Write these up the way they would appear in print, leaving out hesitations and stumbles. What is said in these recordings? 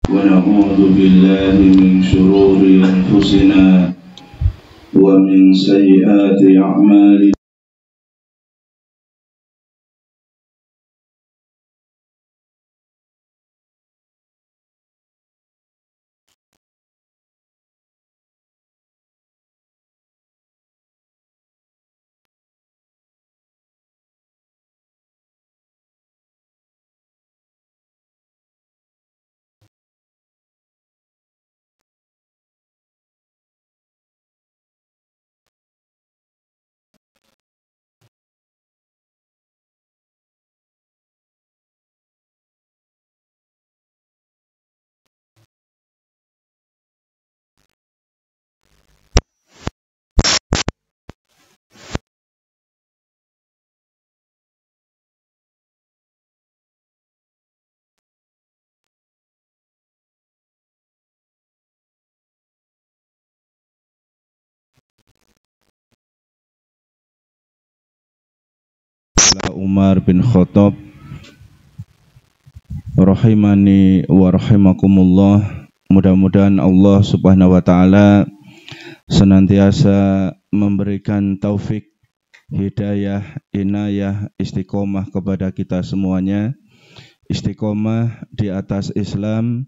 ونعوذ بالله من شرور أنفسنا ومن سيئات أعمالنا. Umar bin Khattab rahimani wa rahimakumullah. Mudah-mudahan Allah Subhanahu wa taala senantiasa memberikan taufik, hidayah, inayah, istiqomah kepada kita semuanya. Istiqomah di atas Islam,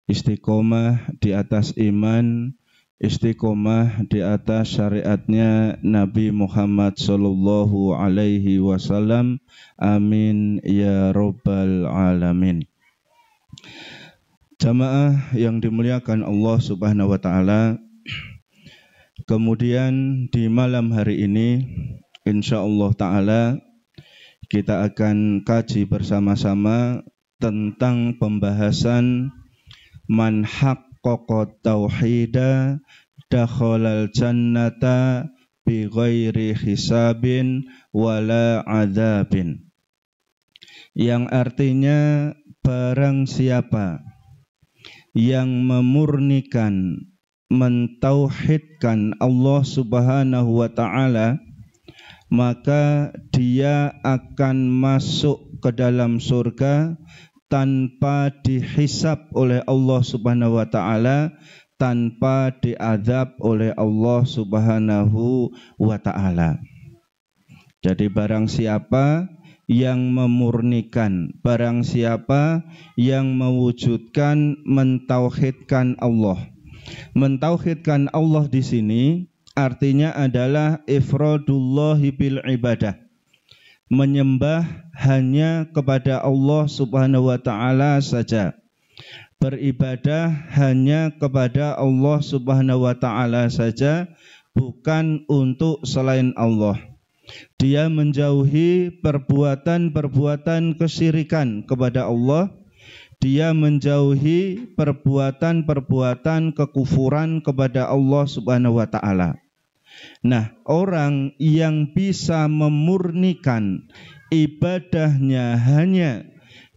istiqomah di atas iman, istiqomah di atas syariatnya Nabi Muhammad sallallahu alaihi wasallam. Amin ya rabbal alamin. Jamaah yang dimuliakan Allah Subhanahu wa taala, kemudian di malam hari ini insyaallah taala kita akan kaji bersama-sama tentang pembahasan man haqqaqa tauhida dakhalal jannata bi ghairi hisabin wala adzabin, yang artinya barang siapa yang memurnikan, mentauhidkan Allah Subhanahu wa taala, maka dia akan masuk ke dalam surga tanpa dihisab oleh Allah Subhanahu wa taala, tanpa diazab oleh Allah Subhanahu wa taala. Jadi barang siapa yang memurnikan, barang siapa yang mewujudkan, mentauhidkan Allah. Mentauhidkan Allah di sini artinya adalah ifradullahi bil ibadah, menyembah hanya kepada Allah Subhanahu wa taala saja, beribadah hanya kepada Allah Subhanahu wa taala saja, bukan untuk selain Allah. Dia menjauhi perbuatan-perbuatan kesyirikan kepada Allah. Dia menjauhi perbuatan-perbuatan kekufuran kepada Allah Subhanahu wa taala. Nah, orang yang bisa memurnikan ibadahnya hanya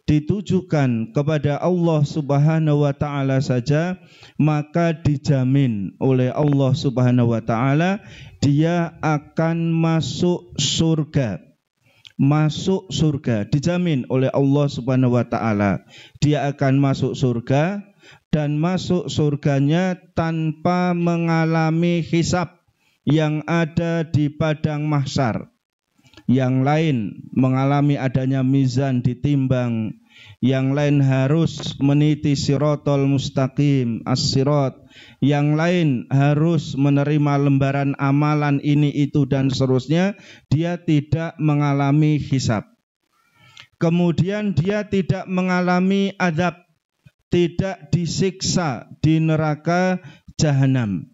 ditujukan kepada Allah Subhanahu wa taala saja, maka dijamin oleh Allah Subhanahu wa taala dia akan masuk surga. Masuk surga, dijamin oleh Allah Subhanahu wa taala. Dia akan masuk surga, dan masuk surganya tanpa mengalami hisab yang ada di padang mahsyar. Yang lain mengalami adanya mizan, ditimbang. Yang lain harus meniti sirotol mustaqim, as-sirat. Yang lain harus menerima lembaran amalan ini, itu, dan seterusnya. Dia tidak mengalami hisab. Kemudian dia tidak mengalami azab, tidak disiksa di neraka jahanam.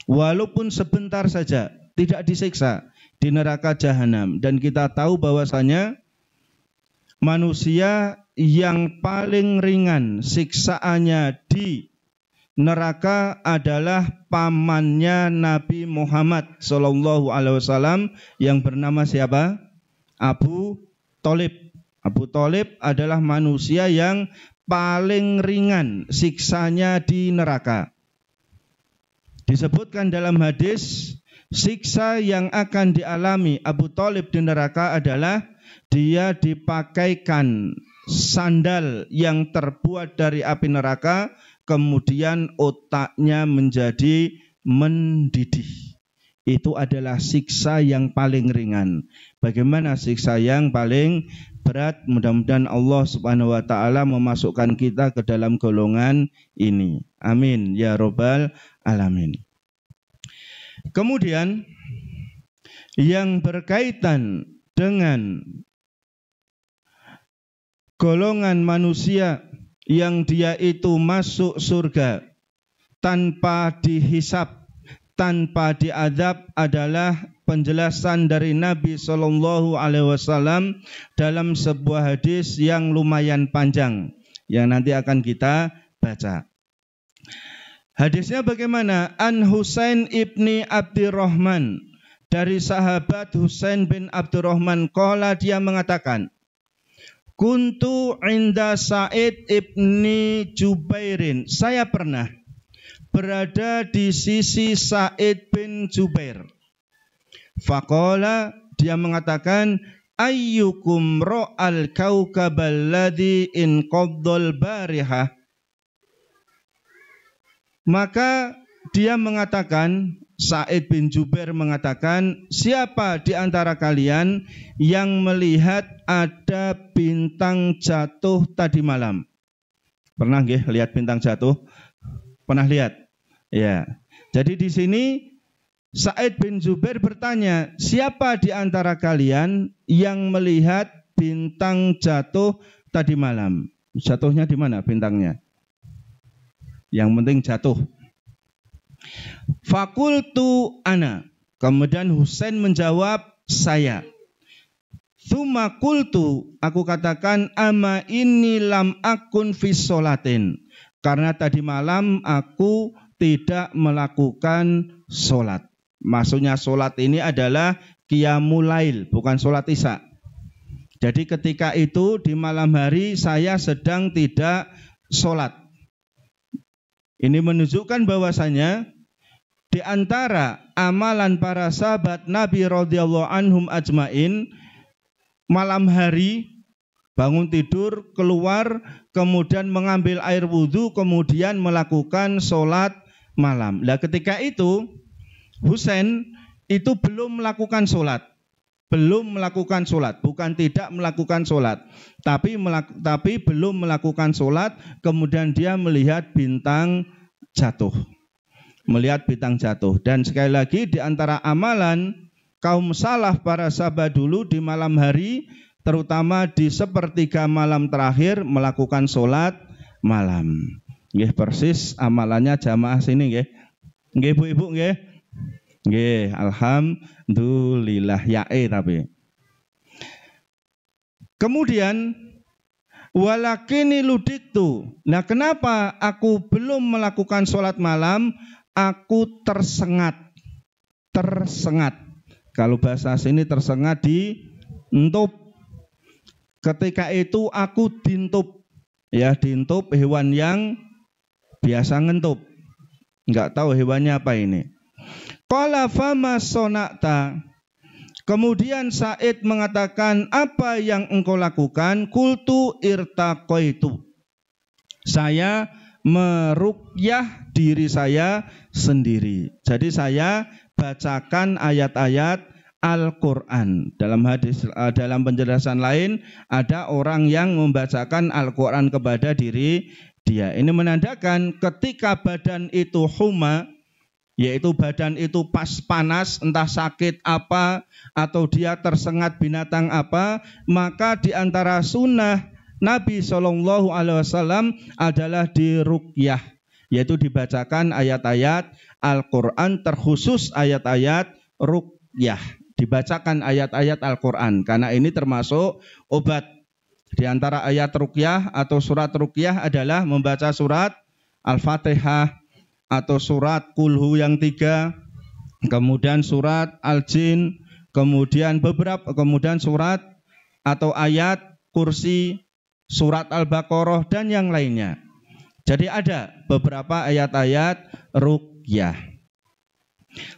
Walaupun sebentar saja, tidak disiksa di neraka jahanam. Dan kita tahu bahwasanya manusia yang paling ringan siksaannya di neraka adalah pamannya Nabi Muhammad sallallahu alaihi wasallam yang bernama siapa? Abu Thalib. Abu Thalib adalah manusia yang paling ringan siksanya di neraka. Disebutkan dalam hadis, siksa yang akan dialami Abu Thalib di neraka adalah dia dipakaikan sandal yang terbuat dari api neraka, kemudian otaknya menjadi mendidih. Itu adalah siksa yang paling ringan. Bagaimana siksa yang paling berat? Mudah-mudahan Allah Subhanahu wa taala memasukkan kita ke dalam golongan ini. Amin ya rabbal alamin. Kemudian yang berkaitan dengan golongan manusia yang dia itu masuk surga tanpa dihisab, tanpa diadab adalah penjelasan dari Nabi Shallallahu Alaihi Wasallam dalam sebuah hadis yang lumayan panjang yang nanti akan kita baca. Hadisnya bagaimana? An Husain ibni Abdurrahman, dari sahabat Husain bin Abdurrahman, qala, dia mengatakan, kuntu inda Sa'id ibni Jubairin, saya pernah berada di sisi Sa'id bin Jubair. Faqala, dia mengatakan, ayyukum ra'al kaukabal ladzi inqaddal barihah. Maka dia mengatakan, Sa'id bin Jubair mengatakan, siapa di antara kalian yang melihat ada bintang jatuh tadi malam? Pernah nggih lihat bintang jatuh? Pernah lihat? Ya. Jadi di sini Sa'id bin Jubair bertanya, siapa di antara kalian yang melihat bintang jatuh tadi malam? Jatuhnya di mana bintangnya? Yang penting jatuh. Fakultu ana. Kemudian Husain menjawab, saya. Tsumma qultu, aku katakan, ama inni lam akun fi sholatin. Karena tadi malam aku tidak melakukan sholat. Maksudnya sholat ini adalah qiyamul lail, bukan sholat isya. Jadi ketika itu di malam hari saya sedang tidak sholat. Ini menunjukkan bahwasanya di antara amalan para sahabat Nabi radhiyallahu anhum ajmain, malam hari bangun tidur, keluar, kemudian mengambil air wudhu, kemudian melakukan sholat malam. Nah ketika itu Husain itu belum melakukan sholat. Belum melakukan sholat, bukan tidak melakukan sholat, tapi belum melakukan sholat. Kemudian dia melihat bintang jatuh, melihat bintang jatuh. Dan sekali lagi di antara amalan kaum salaf para sahabat dulu di malam hari, terutama di sepertiga malam terakhir, melakukan sholat malam. Nggih persis amalannya jamaah sini nggih. Nggih Bu-ibu nggih. Nggih, alhamdulillah yae tapi. Kemudian walakini ludiktu. Nah, kenapa aku belum melakukan sholat malam? Aku tersengat. Tersengat. Kalau bahasa sini tersengat di entup. Ketika itu aku dintup. Ya, dintup hewan yang biasa ngentup. Enggak tahu hewannya apa ini. Qala fama sonakta. Kemudian Sa'id mengatakan, apa yang engkau lakukan? Kultu irtaqaitu. Saya meruqyah diri saya sendiri. Jadi saya bacakan ayat-ayat Al-Quran. Dalam hadis, dalam penjelasan lain, ada orang yang membacakan Al-Quran kepada diri dia. Ini menandakan ketika badan itu huma, yaitu badan itu pas panas, entah sakit apa, atau dia tersengat binatang apa, maka di antara sunnah Nabi Shallallahu Alaihi Wasallam adalah diruqyah, yaitu dibacakan ayat-ayat Al-Quran, terkhusus ayat-ayat ruqyah, dibacakan ayat-ayat Al-Quran, karena ini termasuk obat. Di antara ayat ruqyah atau surat ruqyah adalah membaca surat Al-Fatihah, atau surat Kulhu yang 3, kemudian surat Al-Jin, kemudian surat atau ayat Kursi, surat Al-Baqarah, dan yang lainnya. Jadi ada beberapa ayat-ayat ruqyah.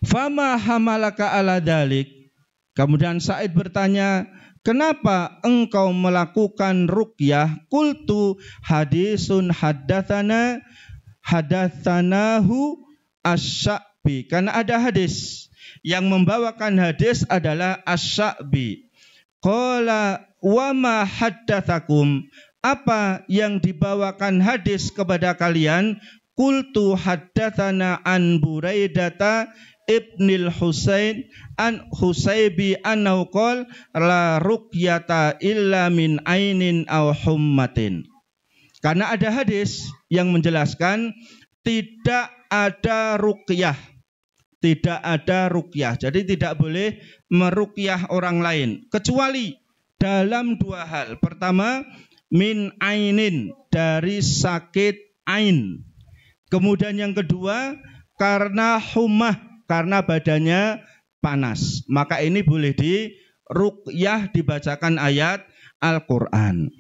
Fama hamalaka ala dalik. Kemudian Sa'id bertanya, kenapa engkau melakukan ruqyah? Qultu hadisun hadatsanahu asy-Sya'bi. Karena ada hadis, yang membawakan hadis adalah asy-Sya'bi. Qala wa ma haddatsakum, apa yang dibawakan hadis kepada kalian? Qultu haddatsana an Buraidata ibnil Husain an Husaybi annahu qala la ruqyata illa min ainin aw hummatin. Karena ada hadis yang menjelaskan tidak ada ruqyah. Tidak ada ruqyah. Jadi tidak boleh meruqyah orang lain kecuali dalam dua hal. Pertama, min ainin, dari sakit ain. Kemudian yang kedua, karena humah, karena badannya panas. Maka ini boleh diruqyah, dibacakan ayat Al-Quran.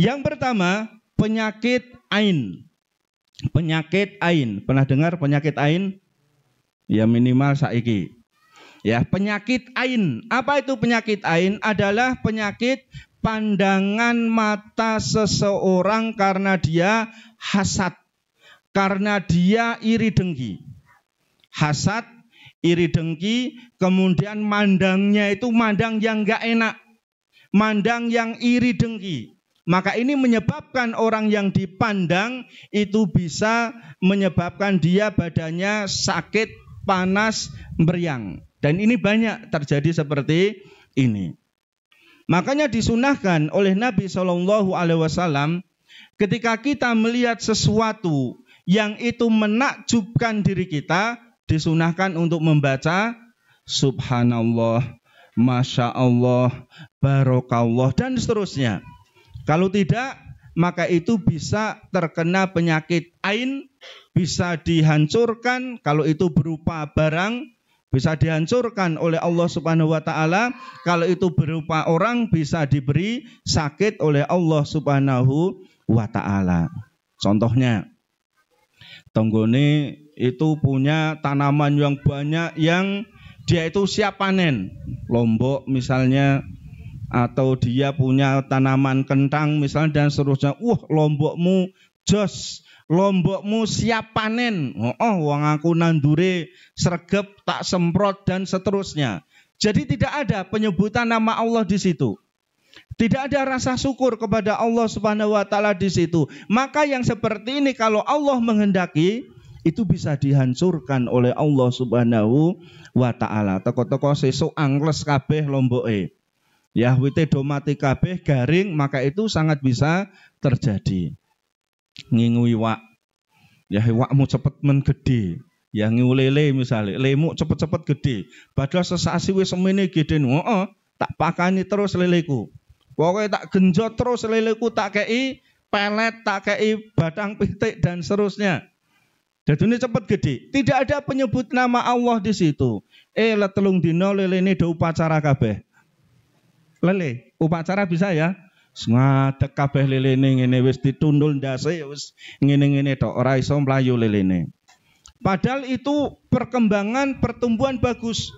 Yang pertama, penyakit ain. Penyakit ain. Pernah dengar penyakit ain? Ya minimal saiki. Ya, penyakit ain. Apa itu penyakit ain? Adalah penyakit pandangan mata seseorang karena dia hasad, karena dia iri dengki. Hasad, iri dengki, kemudian mandangnya itu mandang yang enggak enak, mandang yang iri dengki. Maka ini menyebabkan orang yang dipandang itu bisa menyebabkan dia badannya sakit, panas, meriang. Dan ini banyak terjadi seperti ini. Makanya disunahkan oleh Nabi SAW ketika kita melihat sesuatu yang itu menakjubkan diri kita, disunahkan untuk membaca Subhanallah, Masya Allah, Barokallah, dan seterusnya. Kalau tidak, maka itu bisa terkena penyakit ain, bisa dihancurkan. Kalau itu berupa barang, bisa dihancurkan oleh Allah Subhanahu wa Ta'ala. Kalau itu berupa orang, bisa diberi sakit oleh Allah Subhanahu wa Ta'ala. Contohnya, tonggone itu punya tanaman yang banyak yang dia itu siap panen, lombok misalnya, atau dia punya tanaman kentang misalnya dan seterusnya. Lombokmu jos, lombokmu siap panen. Wong aku nandure sregep tak semprot dan seterusnya. Jadi tidak ada penyebutan nama Allah di situ. Tidak ada rasa syukur kepada Allah Subhanahu wa Ta'ala di situ. Maka yang seperti ini kalau Allah menghendaki itu bisa dihancurkan oleh Allah Subhanahu wa Ta'ala. Teko-teko sesuk angles kabeh lomboke. Ya wite do mati kabeh garing, maka itu sangat bisa terjadi. Ngingu iwak. Ya iwakmu cepet men gede. Ya ngingu lele misalnya, lemu cepet-cepet gede. Padahal sesasi wis semene gede. Tak pakani terus leleku. Pokoknya tak genjot terus leleku, tak kei pelet, tak kei batang pitik dan seterusnya. Jadi ini cepat gede. Tidak ada penyebut nama Allah di situ. Telung dino lele ini do upacara kabeh. Lele, upacara bisa ya? Ngadeg kabeh lelene ngene wis ditundul ndase wis ngene-ngene tok, ora iso mlayu lelene. Padahal itu perkembangan pertumbuhan bagus.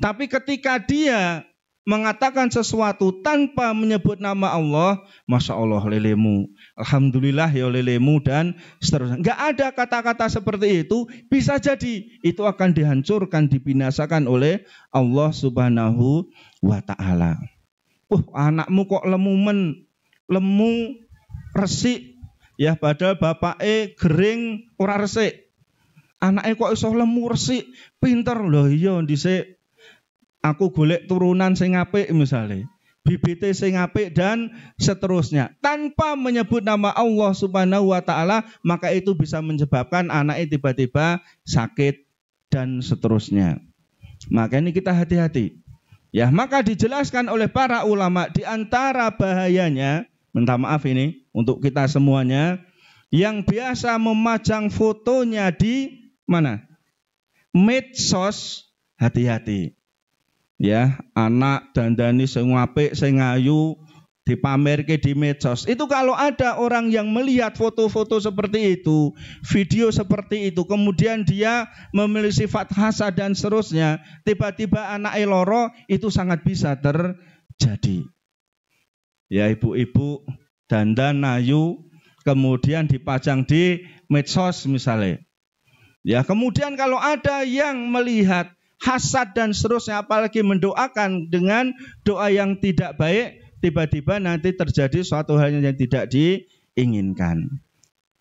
Tapi ketika dia mengatakan sesuatu tanpa menyebut nama Allah, Masya Allah lelemu, Alhamdulillah ya lelemu dan seterusnya. Enggak ada kata-kata seperti itu, bisa jadi itu akan dihancurkan, dibinasakan oleh Allah Subhanahu wa Ta'ala. Anakmu kok lemu resik, ya padahal bapake gering ora resik. Anaknya kok iso lemu resik, pinter loh. Iya dhisik aku golek turunan sing apik misalnya, bibite sing apik dan seterusnya. Tanpa menyebut nama Allah Subhanahu wa Ta'ala, maka itu bisa menyebabkan anaknya tiba-tiba sakit dan seterusnya. Maka ini kita hati-hati. Ya, maka dijelaskan oleh para ulama di antara bahayanya, minta maaf ini untuk kita semuanya, yang biasa memajang fotonya di mana? Medsos, hati-hati. Ya, anak dandani sing apik, sing ayu dipamerke di medsos. Itu kalau ada orang yang melihat foto-foto seperti itu, video seperti itu, kemudian dia memiliki sifat hasad dan seterusnya, tiba-tiba anak loro, itu sangat bisa terjadi. jadi. Ya ibu-ibu dandan ayu kemudian dipajang di medsos misalnya. Ya kemudian kalau ada yang melihat hasad dan seterusnya, apalagi mendoakan dengan doa yang tidak baik, tiba-tiba nanti terjadi suatu hal yang tidak diinginkan.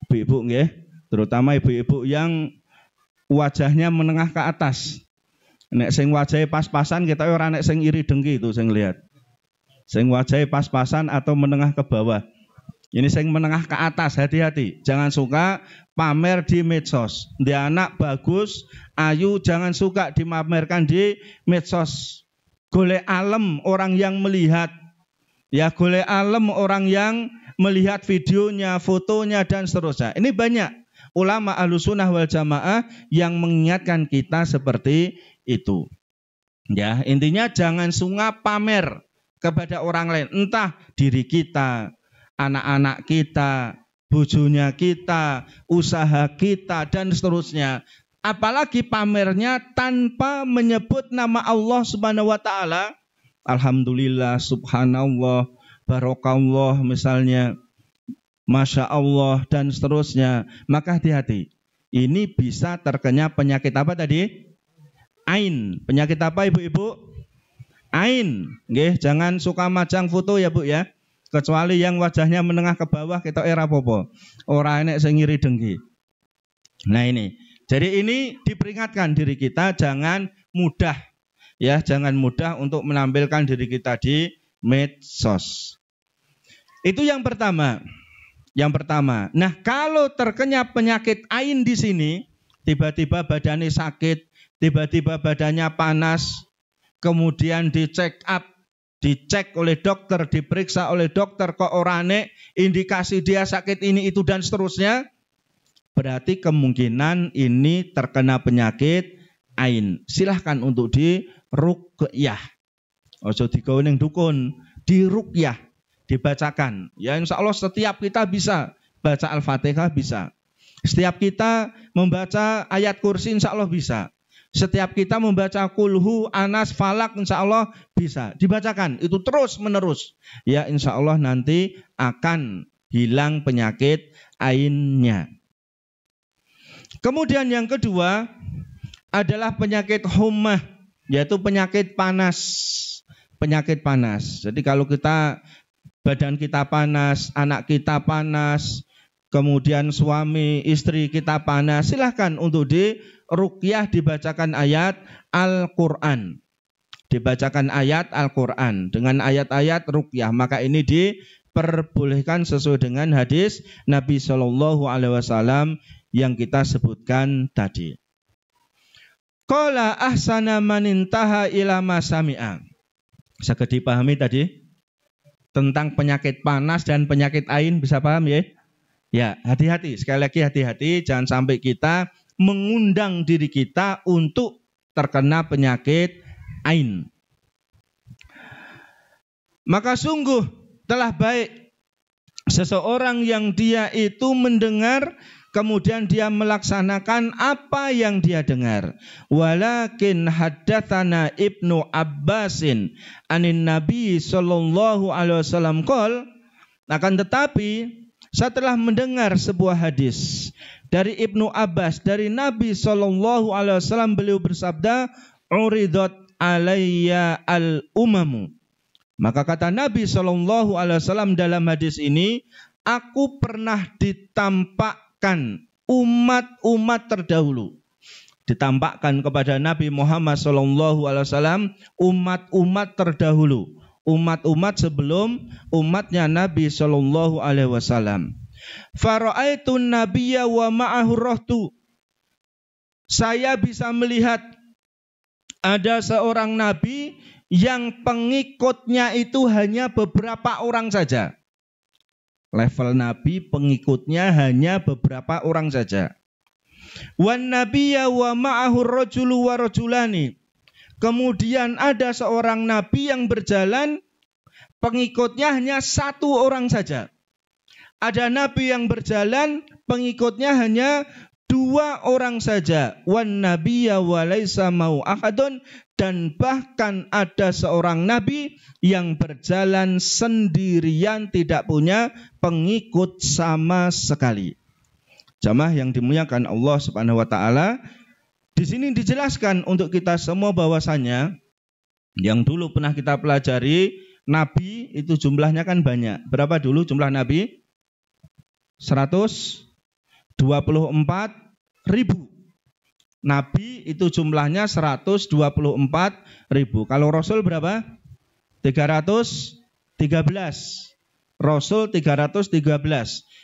Ibu-ibu nggih, terutama ibu-ibu yang wajahnya menengah ke atas. Nek sing wajahnya pas-pasan kita ora nek sing iri dengki itu sing lihat. Sing wajahnya pas-pasan atau menengah ke bawah. Ini sing menengah ke atas, hati-hati. Jangan suka pamer di medsos. Dia anak bagus, ayu, jangan suka dipamerkan di medsos. Golek alem orang yang melihat. Ya golek alem orang yang melihat videonya, fotonya dan seterusnya. Ini banyak ulama Ahlussunnah wal Jamaah yang mengingatkan kita seperti itu. Ya, intinya jangan suka pamer kepada orang lain, entah diri kita, anak-anak kita, bojonya kita, usaha kita dan seterusnya. Apalagi pamernya tanpa menyebut nama Allah Subhanahu wa taala. Alhamdulillah, subhanallah, barakallah misalnya, masya Allah dan seterusnya. Maka hati-hati. Ini bisa terkena penyakit apa tadi? Ain. Penyakit apa ibu-ibu? Ain. Nggih, jangan suka majang foto ya Bu ya. Kecuali yang wajahnya menengah ke bawah kita era popo. Ora enek sing ngiri dengki. Nah ini. Jadi ini diperingatkan diri kita jangan mudah ya, jangan mudah untuk menampilkan diri kita di medsos. Itu yang pertama. Yang pertama. Nah, kalau terkena penyakit ain di sini, tiba-tiba badannya sakit, tiba-tiba badannya panas, kemudian dicek oleh dokter, diperiksa oleh dokter kok orane, indikasi dia sakit ini itu dan seterusnya, berarti kemungkinan ini terkena penyakit ain. Silahkan untuk diruqyah. Ojo digawe ning dukun, diruqyah, dibacakan. Ya insya Allah setiap kita bisa baca Al-Fatihah bisa. Setiap kita membaca ayat kursi insya Allah bisa. Setiap kita membaca kulhu, anas, falak insya Allah bisa. Dibacakan itu terus menerus. Ya insya Allah nanti akan hilang penyakit ainnya. Kemudian yang kedua adalah penyakit humah, yaitu penyakit panas. Penyakit panas. Jadi kalau badan kita panas, anak kita panas, kemudian suami, istri kita panas, silahkan untuk diruqyah, dibacakan ayat Al-Quran. Dibacakan ayat Al-Quran dengan ayat-ayat ruqyah. Maka ini diperbolehkan sesuai dengan hadis Nabi SAW yang kita sebutkan tadi. Qala ahsana man intaha ila ma sami'a. Saged dipahami tadi tentang penyakit panas dan penyakit ain, bisa paham ya? Ya, hati-hati. Sekali lagi hati-hati, jangan sampai kita mengundang diri kita untuk terkena penyakit ain. Maka sungguh telah baik seseorang yang dia itu mendengar kemudian dia melaksanakan apa yang dia dengar. Walakin haddatsana Ibnu Abbasin anin Nabi sallallahu alaihi wasallam qol, akan tetapi setelah mendengar sebuah hadis dari Ibnu Abbas dari Nabi sallallahu alaihi wasallam, beliau bersabda, uridat alayya al-umamu. Maka kata Nabi sallallahu alaihi wasallam dalam hadis ini, aku pernah ditampakkan umat-umat terdahulu. Ditampakkan kepada Nabi Muhammad sallallahu alaihi wasallam umat-umat terdahulu. Umat-umat sebelum umatnya Nabi sallallahu alaihi wasallam. Fara'aitun nabiyya wa ma'ahu rahtu. Saya bisa melihat ada seorang nabi yang pengikutnya itu hanya beberapa orang saja. Level nabi pengikutnya hanya beberapa orang saja. Wan nabiyya wa ma'ahu rajulu wa rajulani. Kemudian ada seorang nabi yang berjalan, pengikutnya hanya satu orang saja. Ada nabi yang berjalan, pengikutnya hanya dua orang saja. Wan nabiyya wa laisa mau ahadun, dan bahkan ada seorang nabi yang berjalan sendirian, tidak punya pengikut sama sekali. Jamaah yang dimuliakan Allah Subhanahu wa taala, di sini dijelaskan untuk kita semua bahwasanya yang dulu pernah kita pelajari, nabi itu jumlahnya kan banyak. Berapa dulu jumlah nabi? 124.000. Nabi itu jumlahnya 124.000. Kalau Rasul berapa? 313. Rasul 313.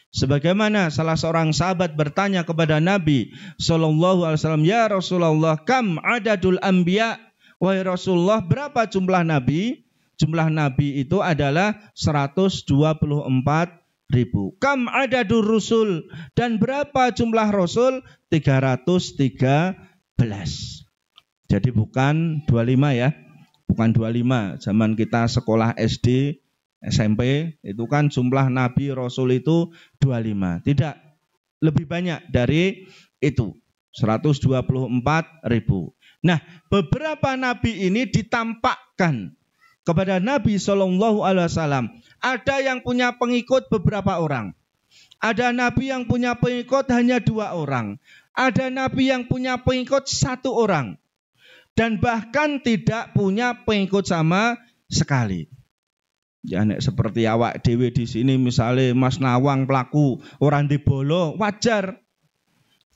Sebagaimana salah seorang sahabat bertanya kepada Nabi sallallahu alaihi wasallam, "Ya Rasulullah, kam adadul anbiya?" Wahai Rasulullah, berapa jumlah nabi? Jumlah nabi itu adalah 124.000. Kam adadur rusul, dan berapa jumlah rasul? 313. Jadi bukan 25 ya. Bukan 25. Zaman kita sekolah SD, SMP, itu kan jumlah nabi rasul itu 25. Tidak, lebih banyak dari itu. 124.000. Nah, beberapa nabi ini ditampakkan kepada Nabi Shallallahu Alaihi Wasallam. Ada yang punya pengikut beberapa orang. Ada nabi yang punya pengikut hanya 2 orang. Ada nabi yang punya pengikut 1 orang. Dan bahkan tidak punya pengikut sama sekali. Ya, seperti awak dewe di sini, misalnya Mas Nawang pelaku orang di bolo, wajar.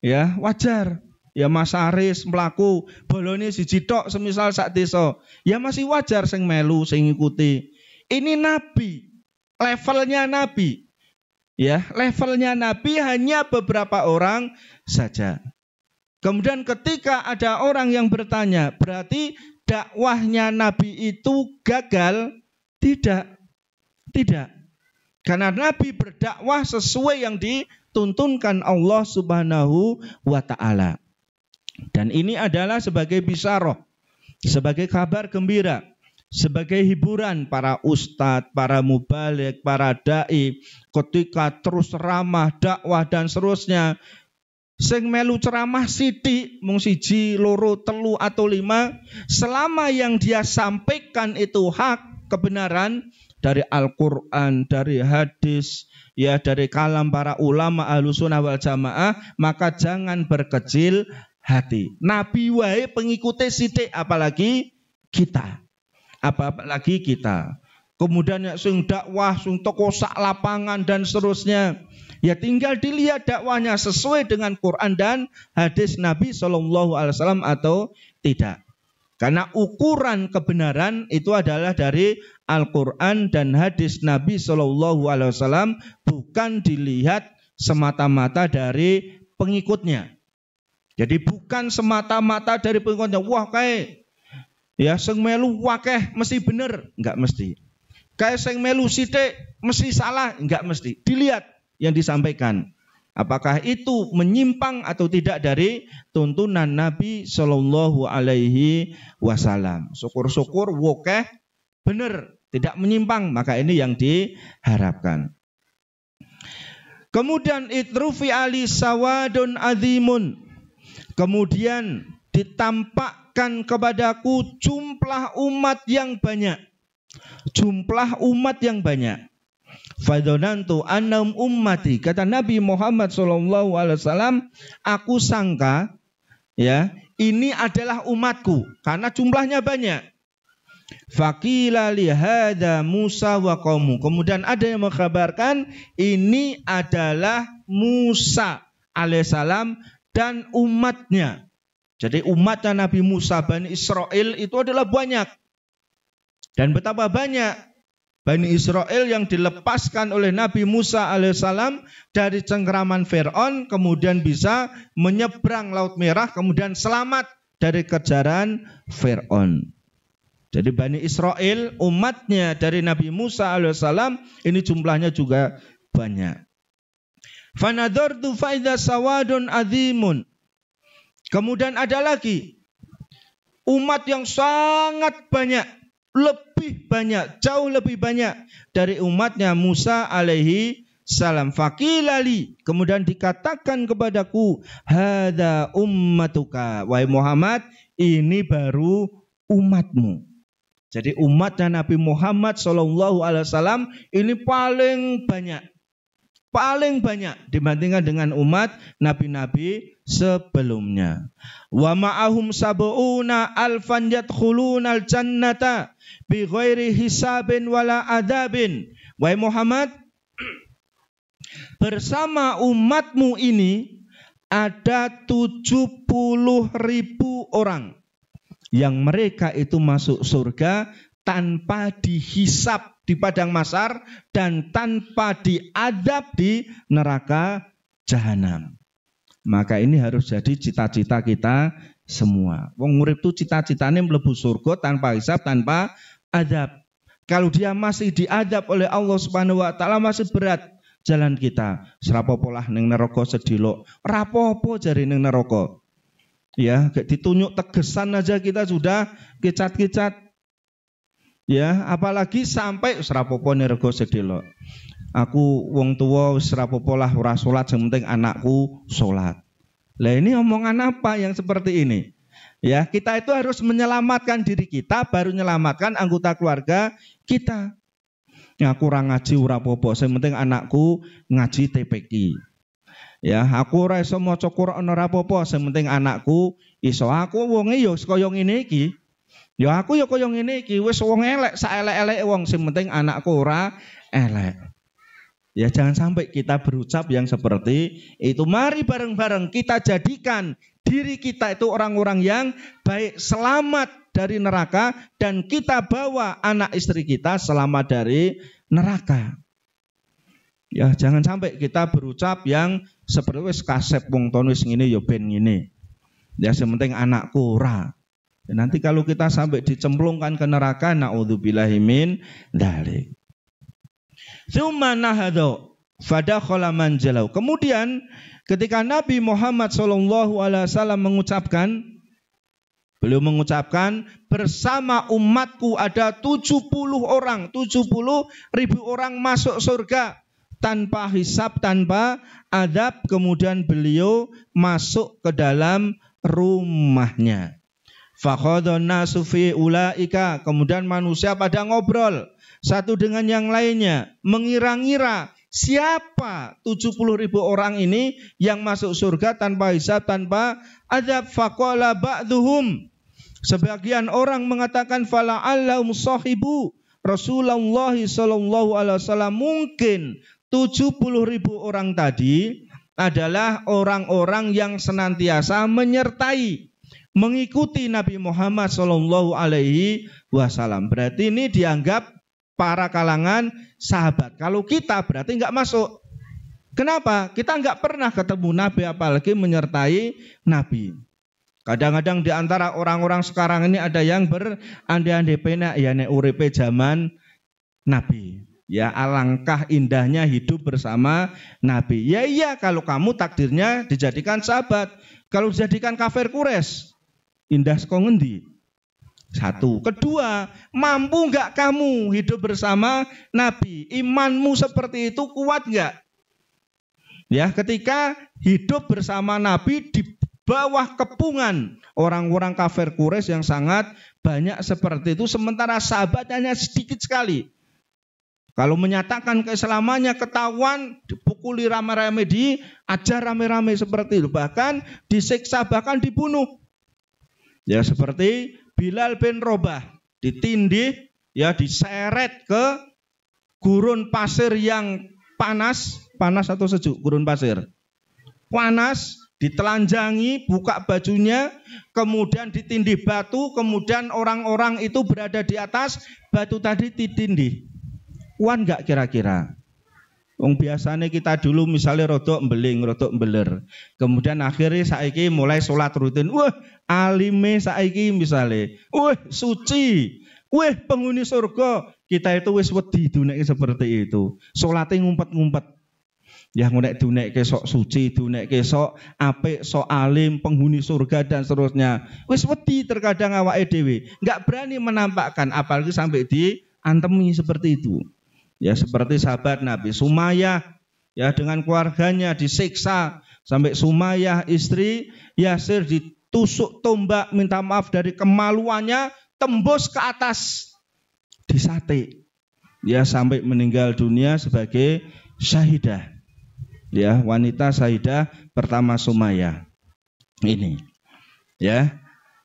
Ya, wajar. Ya Mas Aris mlaku bolone siji tok semisal sak desa. Ya masih wajar sing melu, sing ngikuti. Ini nabi. Levelnya nabi. Ya, levelnya nabi hanya beberapa orang saja. Kemudian ketika ada orang yang bertanya, berarti dakwahnya nabi itu gagal? Tidak. Tidak. Karena nabi berdakwah sesuai yang dituntunkan Allah Subhanahu wa taala. Dan ini adalah sebagai bisyarah, sebagai kabar gembira, sebagai hiburan para ustadz, para mubaligh, para dai ketika terus ramah dakwah dan seterusnya. Sing melu ceramah sithik, mung 1, 2, 3 atau 5, selama yang dia sampaikan itu hak, kebenaran dari Al-Quran, dari hadis, ya dari kalam para ulama Ahlussunnah wal Jamaah, maka jangan berkecil hati. Nabi wae pengikutnya sithik, apalagi kita. Apalagi kita. Kemudian yang sing dakwah, sing toko sak lapangan dan seterusnya. Ya tinggal dilihat dakwahnya sesuai dengan Quran dan hadis Nabi SAW atau tidak. Karena ukuran kebenaran itu adalah dari Al-Quran dan hadis Nabi SAW, bukan dilihat semata-mata dari pengikutnya. Jadi bukan semata-mata dari pengikutnya. Wah kayak ya sing melu wakeh mesti bener, enggak mesti. Kayak sing melu sithik mesti salah, enggak mesti. Dilihat yang disampaikan. Apakah itu menyimpang atau tidak dari tuntunan Nabi Shallallahu Alaihi Wasallam. Syukur-syukur wakeh benar, tidak menyimpang, maka ini yang diharapkan. Kemudian itrufi ali sawadun azimun. Kemudian ditampakkan kepadaku jumlah umat yang banyak. Jumlah umat yang banyak. Fadonantu annam ummati, kata Nabi Muhammad SAW, aku sangka ya ini adalah umatku karena jumlahnya banyak. Faqila li hadza Musa wa qaumu. Kemudian ada yang mengkabarkan ini adalah Musa alaihissalam dan umatnya. Jadi umatnya Nabi Musa, Bani Israel itu adalah banyak. Dan betapa banyak Bani Israel yang dilepaskan oleh Nabi Musa alaihissalam dari cengkeraman Fir'aun, kemudian bisa menyeberang Laut Merah, kemudian selamat dari kejaran Fir'aun. Jadi Bani Israel, umatnya dari Nabi Musa alaihissalam, ini jumlahnya juga banyak. Fanadhartu faidha sawadun azimun. Kemudian ada lagi umat yang sangat banyak, lebih banyak, jauh lebih banyak dari umatnya Musa alaihi salam. Faqilali, kemudian dikatakan kepadaku, hadza ummatuka, wahai Muhammad, ini baru umatmu. Jadi umatnya Nabi Muhammad SAW ini paling banyak dibandingkan dengan umat nabi-nabi sebelumnya. Wa ma'ahum sab'una alfan yadkhulunal jannata bighairi hisabin wala adabin. Wahai Muhammad, bersama umatmu ini ada 70.000 orang yang mereka itu masuk surga tanpa dihisab di padang mahsyar dan tanpa diadab di neraka jahanam. Maka ini harus jadi cita-cita kita semua. Wong urip itu cita-citanya mlebu surga tanpa hisab, tanpa adab. Kalau dia masih diadab oleh Allah Subhanahu wa taala masih berat jalan kita. Serapopo lah ning neraka sedilok. Rapopo jare ning neraka. Ya, kayak ditunjuk tegesan aja kita sudah kicat-kicat. Ya, apalagi sampai serapopo neraka sedilok. Aku wong tua serapopo lah ora salat, yang penting anakku salat. Lah ini omongan apa yang seperti ini? Ya, kita itu harus menyelamatkan diri kita baru menyelamatkan anggota keluarga kita. Ya, aku ora ngaji ora apa-apa, yang penting anakku ngaji TPQ. Ya, aku ora iso maca Quran ora apa-apa, sing penting anakku iso. Aku wonge ya kaya ngene iki. Ya aku ya kaya ngene iki, wis wong elek, sak elek-eleke wong, sing penting anakku ora elek. Ya jangan sampai kita berucap yang seperti itu. Mari bareng-bareng kita jadikan diri kita itu orang-orang yang baik, selamat dari neraka, dan kita bawa anak istri kita selamat dari neraka. Ya jangan sampai kita berucap yang seperti wis kasep wong ton wis ngene ya ben ngene. Ya sing penting anakku ora. Ya, nanti kalau kita sampai dicemplungkan ke neraka, naudzubillahi min dzalik. Tsumma nahadu fadakhala manjalau. Kemudian ketika Nabi Muhammad SAW mengucapkan, beliau mengucapkan bersama umatku ada 70 orang, 70.000 orang masuk surga tanpa hisab, tanpa adab. Kemudian beliau masuk ke dalam rumahnya. Fakhadhan nasu fi ulaika. Kemudian manusia pada ngobrol satu dengan yang lainnya, mengira-ngira siapa 70.000 orang ini yang masuk surga tanpa hisab, tanpa adab. Faqala ba'duhum. Sebagian orang mengatakan fala'allahum sahibu Rasulullah sallallahu alaihi wasallam. Mungkin 70.000 orang tadi adalah orang-orang yang senantiasa menyertai, mengikuti Nabi Muhammad sallallahu alaihi wasallam. Berarti ini dianggap para kalangan sahabat. Kalau kita berarti enggak masuk. Kenapa? Kita enggak pernah ketemu Nabi, apalagi menyertai Nabi. Kadang-kadang di antara orang-orang sekarang ini ada yang berandai-andai penak ya nek uripe zaman Nabi. Ya alangkah indahnya hidup bersama Nabi. Ya iya kalau kamu takdirnya dijadikan sahabat. Kalau dijadikan kafir Quraisy, indah saka ngendi? Satu. Kedua, mampu enggak kamu hidup bersama Nabi? Imanmu seperti itu kuat enggak? Ya, ketika hidup bersama Nabi di bawah kepungan orang-orang kafir Quraisy yang sangat banyak seperti itu, sementara sahabatnya sedikit sekali. Kalau menyatakan keislamannya ketahuan, dipukuli rame-rame, diajar rame-rame seperti itu, bahkan disiksa, bahkan dibunuh. Ya seperti Bilal bin Rabah ditindih, ya diseret ke gurun pasir yang panas atau sejuk, gurun pasir panas, ditelanjangi, buka bajunya, kemudian ditindih batu, kemudian orang-orang itu berada di atas batu tadi ditindih. Kuat enggak kira-kira? Wong biasanya kita dulu misalnya rodok embeling, rodok embeler. Kemudian akhirnya saiki mulai sholat rutin. Wah, alime saiki misalnya. Wah, suci. Wah, penghuni surga. Kita itu wis wedi duneke seperti itu. Sholatnya ngumpet-ngumpet. Ya ngonek duneke sok suci, duneke sok apik, sok alim, penghuni surga dan seterusnya. Wis wedi terkadang awake dhewe. Enggak berani menampakkan, apalagi sampai diantemi seperti itu. Ya seperti sahabat Nabi Sumayyah, ya dengan keluarganya disiksa sampai Sumayyah istri Yasir ditusuk tombak minta maaf dari kemaluannya, tembus ke atas, disate. Ya, sampai meninggal dunia sebagai syahidah. Ya, wanita syahidah pertama Sumayyah. Ini. Ya.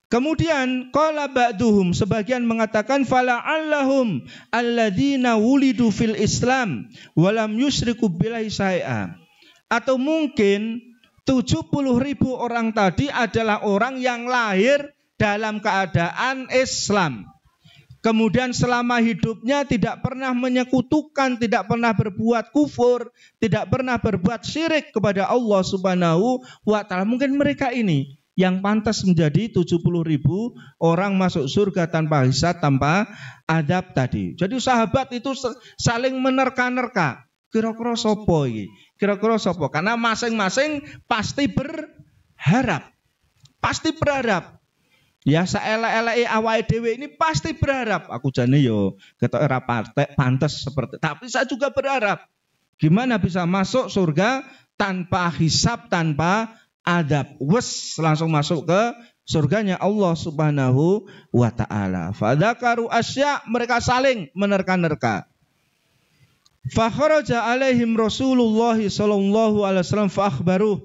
Kemudian qala ba'duhum, sebagian mengatakan fala'allahum alladzina wulidu fil Islam wa lam yusyriku billahi syai'a. Atau mungkin 70.000 orang tadi adalah orang yang lahir dalam keadaan Islam. Kemudian selama hidupnya tidak pernah menyekutukan, tidak pernah berbuat kufur, tidak pernah berbuat syirik kepada Allah Subhanahu wa ta'ala. Mungkin mereka ini yang pantas menjadi 70.000 orang masuk surga tanpa hisab, tanpa adab tadi. Jadi sahabat itu saling menerka-nerka. Kira-kira sopo iki? Kira-kira sopo? Karena masing-masing pasti berharap. Pasti berharap. Ya, saelek-eleke awake dhewe ini pasti berharap. Aku jane yo ketok ora pantes seperti. Tapi saya juga berharap. Gimana bisa masuk surga tanpa hisab, tanpa adab, wes langsung masuk ke surganya Allah Subhanahu wa ta'ala. Fadzakaru asya, mereka saling menerka-nerka. Fa kharaja alaihim Rasulullah sallallahu alaihi wasallam fa akhbaruh.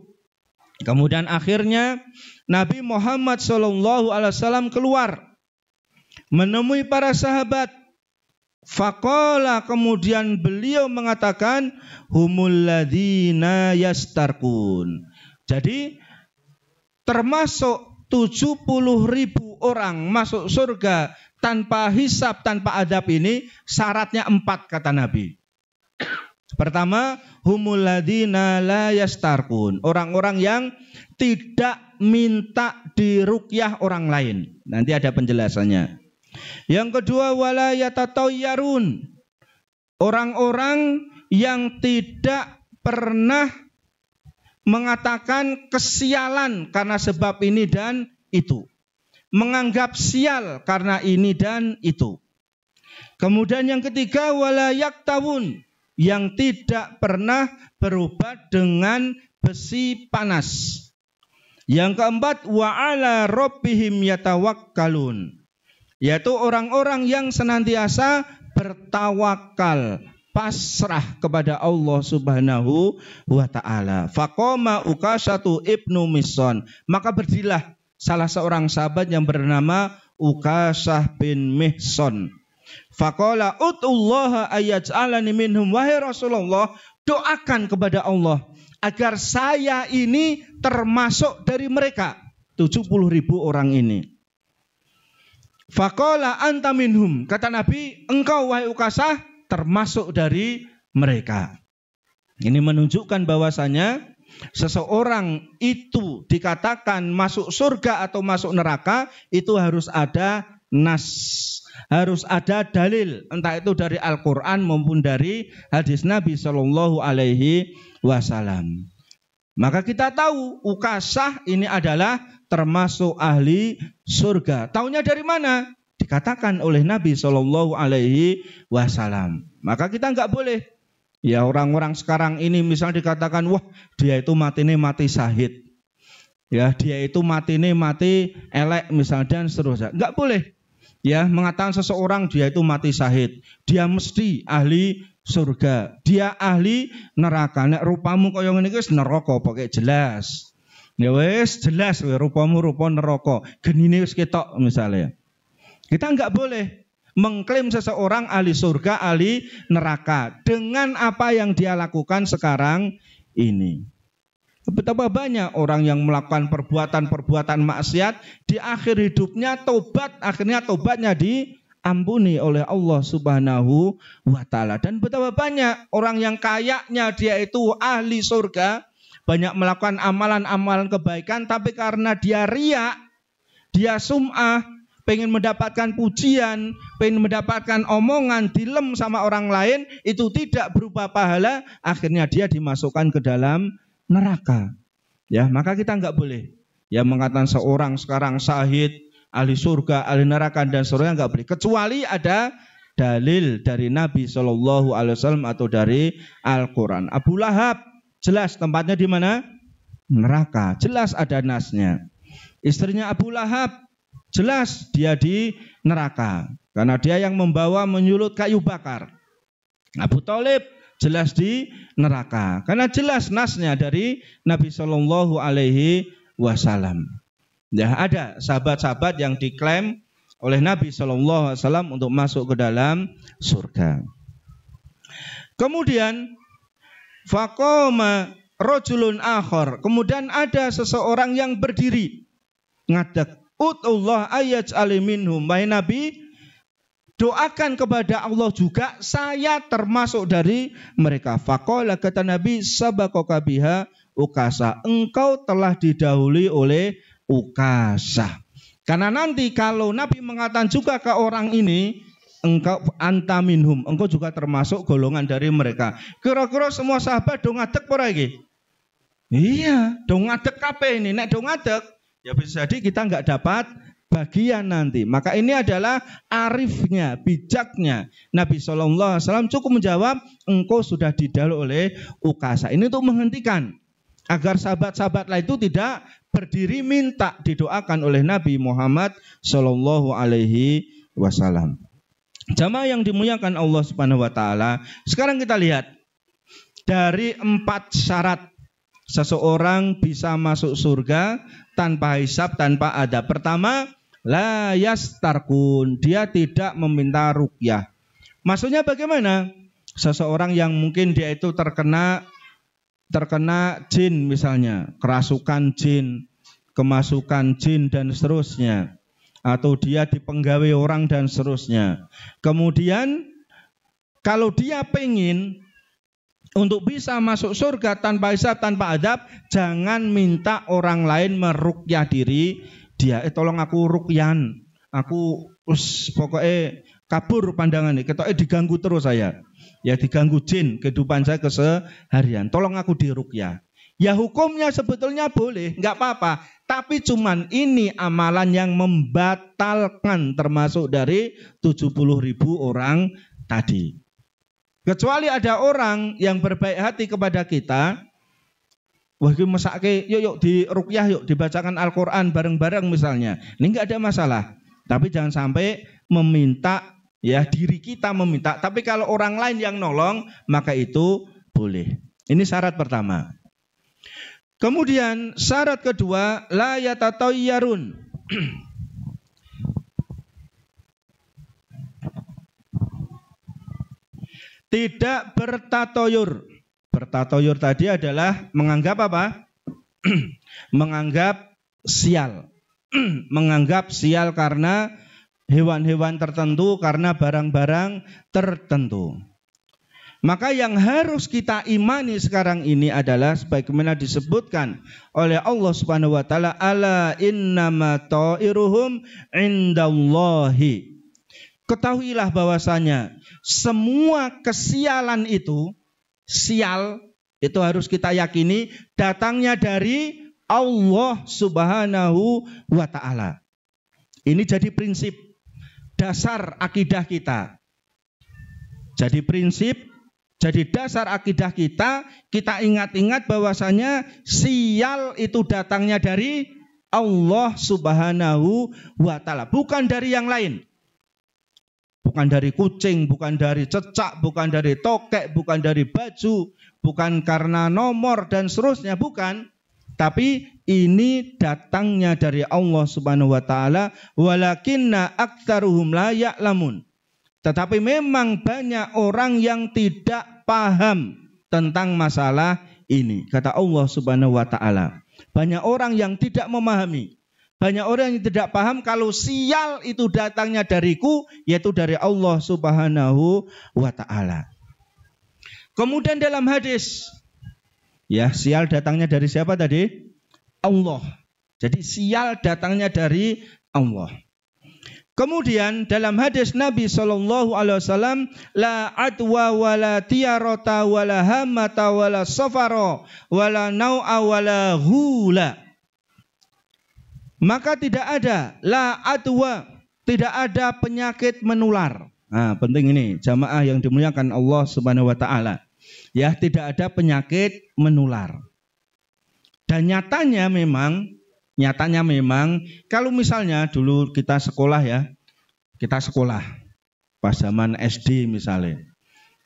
Kemudian akhirnya Nabi Muhammad sallallahu alaihi wasallam keluar menemui para sahabat. Faqala, kemudian beliau mengatakan humul ladzina yastarqun. Jadi termasuk 70.000 orang masuk surga tanpa hisab, tanpa adab ini syaratnya 4 kata Nabi. Pertama, humul ladzina la yastarqun, orang-orang yang tidak minta diruqyah orang lain. Nanti ada penjelasannya. Yang kedua, wala yatatayyarun, orang-orang yang tidak pernah mengatakan kesialan karena sebab ini dan itu, menganggap sial karena ini dan itu. Kemudian yang ketiga, wala yaktawun, yang tidak pernah berobat dengan besi panas. Yang keempat, wa ala rabbihim yatawakkalun, yaitu orang-orang yang senantiasa bertawakal, pasrah kepada Allah Subhanahu wa ta'ala. Faqama Ukashatu ibnu Mihsan, maka berdirilah salah seorang sahabat yang bernama Ukashah bin Mihsan. Faqala utullaha ayaj'alani minhum, wahai Rasulullah, doakan kepada Allah agar saya ini termasuk dari mereka 70.000 orang ini. Faqala anta minhum, kata Nabi, engkau wahai Ukashah termasuk dari mereka. Ini menunjukkan bahwasanya seseorang itu dikatakan masuk surga atau masuk neraka itu harus ada nas, harus ada dalil, entah itu dari Al-Quran maupun dari hadis Nabi Shallallahu Alaihi Wasallam. Maka kita tahu Ukashah ini adalah termasuk ahli surga. Taunya dari mana? Dikatakan oleh Nabi Shallallahu Alaihi Wasallam. Maka kita nggak boleh, ya orang-orang sekarang ini misal dikatakan, wah dia itu matine mati syahid, ya dia itu matine mati elek misal dan seterusnya. Nggak boleh, ya mengatakan seseorang dia itu mati syahid, dia mesti ahli surga, dia ahli neraka. Nek rupamu kaya ngene iki wis neraka pokoke jelas. Ya wis jelas rupamu rupa neraka. Genine wis ketok misalnya. Kita enggak boleh mengklaim seseorang ahli surga, ahli neraka dengan apa yang dia lakukan sekarang ini. Betapa banyak orang yang melakukan perbuatan-perbuatan maksiat di akhir hidupnya tobat, akhirnya tobatnya diampuni oleh Allah Subhanahu wa ta'ala. Dan betapa banyak orang yang kayaknya dia itu ahli surga, banyak melakukan amalan-amalan kebaikan, tapi karena dia riya, dia sum'ah, pengen mendapatkan pujian, pengen mendapatkan omongan, dilem sama orang lain, itu tidak berupa pahala, akhirnya dia dimasukkan ke dalam neraka. Ya, maka kita enggak boleh ya mengatakan seorang sekarang syahid, ahli surga, ahli neraka dan seterusnya, enggak boleh, kecuali ada dalil dari Nabi Shallallahu Alaihi Wasallam atau dari Al-Quran. Abu Lahab jelas tempatnya di mana? Neraka, jelas ada nasnya. Istrinya Abu Lahab jelas dia di neraka. Karena dia yang membawa menyulut kayu bakar. Abu Thalib jelas di neraka. Karena jelas nasnya dari Nabi Shallallahu Alaihi Wasallam. Ya, ada sahabat-sahabat yang diklaim oleh Nabi Shallallahu Alaihi Wasallam untuk masuk ke dalam surga. Kemudian faqama rajulun akhar. Kemudian ada seseorang yang berdiri ngadeg. Utullah ayaj'al minhum. Wahai Nabi, doakan kepada Allah juga saya termasuk dari mereka. Faqala, kata Nabi, sabaqaka biha Ukasa. Engkau telah didahului oleh Ukasa. Karena nanti kalau Nabi mengatakan juga ke orang ini, engkau anta minhum, engkau juga termasuk golongan dari mereka. Kira-kira semua sahabat dong ngadeg ora iki? Iya, dong ngadeg kabeh ini. Nek dong ngadeg, ya bisa jadi kita enggak dapat bagian nanti. Maka ini adalah arifnya, bijaknya Nabi SAW cukup menjawab, engkau sudah didahului oleh Ukasa. Ini untuk menghentikan agar sahabat-sahabat lain itu tidak berdiri minta didoakan oleh Nabi Muhammad Sallallahu Alaihi Wasallam. Jamaah yang dimuliakan Allah Subhanahu Wa Taala. Sekarang kita lihat dari 4 syarat seseorang bisa masuk surga tanpa hisab, tanpa adab. Pertama, la yastarkun, dia tidak meminta ruqyah. Maksudnya bagaimana? Seseorang yang mungkin dia itu terkena jin misalnya, kerasukan jin, kemasukan jin dan seterusnya, atau dia dipenggawe orang dan seterusnya. Kemudian kalau dia pengen untuk bisa masuk surga tanpa hisab, tanpa adab, jangan minta orang lain meruqyah diri dia. Tolong aku ruqyan, aku pokoknya kabur pandangan ini, ketoknya diganggu terus saya. Ya diganggu jin kehidupan saya keseharian. Tolong aku diruqyah. Ya hukumnya sebetulnya boleh, nggak apa-apa. Tapi cuman ini amalan yang membatalkan termasuk dari 70.000 orang tadi. Kecuali ada orang yang berbaik hati kepada kita. Wah ini mesake, yuk diruqyah, yuk dibacakan Al-Quran bareng-bareng misalnya. Ini nggak ada masalah. Tapi jangan sampai meminta, ya diri kita meminta, tapi kalau orang lain yang nolong, maka itu boleh. Ini syarat pertama. Kemudian syarat kedua, la yatatayyarun. Tidak bertatoyur. Bertatoyur tadi adalah menganggap apa? Menganggap sial. Menganggap sial karena hewan-hewan tertentu, karena barang-barang tertentu. Maka yang harus kita imani sekarang ini adalah sebagaimana disebutkan oleh Allah Subhanahu wa taala, ala innama ta'iruhum indallahi. Ketahuilah bahwasanya semua kesialan itu, sial itu harus kita yakini datangnya dari Allah Subhanahu wa taala. Ini jadi prinsip dasar akidah kita. Jadi prinsip, jadi dasar akidah kita, kita ingat-ingat bahwasanya sial itu datangnya dari Allah Subhanahu wa taala, bukan dari yang lain. Bukan dari kucing, bukan dari cecak, bukan dari tokek, bukan dari baju, bukan karena nomor dan seterusnya, bukan. Tapi ini datangnya dari Allah Subhanahu wa taala, walakinna aktsaruhum la ya'lamun. Tetapi memang banyak orang yang tidak paham tentang masalah ini. Kata Allah Subhanahu wa taala, banyak orang yang tidak memahami. Banyak orang yang tidak paham kalau sial itu datangnya dariku, yaitu dari Allah Subhanahu wa taala. Kemudian dalam hadis, ya, sial datangnya dari siapa tadi? Allah. Jadi sial datangnya dari Allah. Kemudian dalam hadis Nabi SAW, la adwa wala tiyarata wala hamata wala safara wala nau'a wala hula. Maka tidak ada la adwa, tidak ada penyakit menular. Nah, penting ini jamaah yang dimuliakan Allah Subhanahu wa taala. Ya, tidak ada penyakit menular. Dan nyatanya memang Nyatanya memang kalau misalnya dulu kita sekolah ya, kita sekolah pas zaman SD misalnya,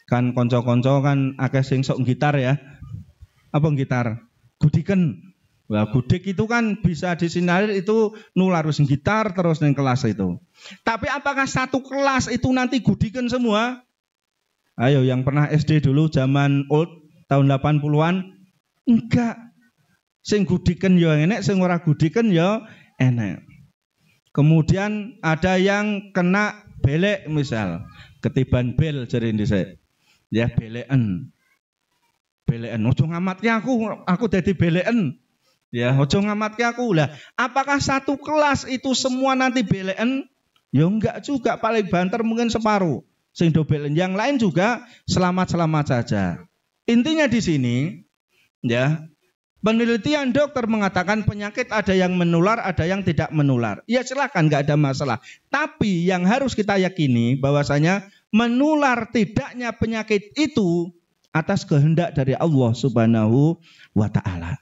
kan konco-konco kan akeh sing sok gitar ya. Apa gitar? Gudiken. Wah, gudik itu kan bisa disinyalir itu nular wis gitar terus ning kelas itu. Tapi apakah satu kelas itu nanti gudiken semua? Ayo yang pernah SD dulu zaman old tahun 80-an, enggak. Sing gudiken ya enek, sing ora gudiken ya enek. Kemudian ada yang kena belek misal, ketiban bel jare dhisik. Ya beleken. Beleken ojo ngamatke aku dadi beleken. Ya ojo ngamatke aku. Lah, apakah satu kelas itu semua nanti beleken? Ya enggak juga, paling banter mungkin separuh. Sing do belen, yang lain juga selamat-selamat saja. Intinya di sini ya, penelitian dokter mengatakan penyakit ada yang menular, ada yang tidak menular. Ya silakan, nggak ada masalah. Tapi yang harus kita yakini bahwasanya menular tidaknya penyakit itu atas kehendak dari Allah Subhanahu wa taala.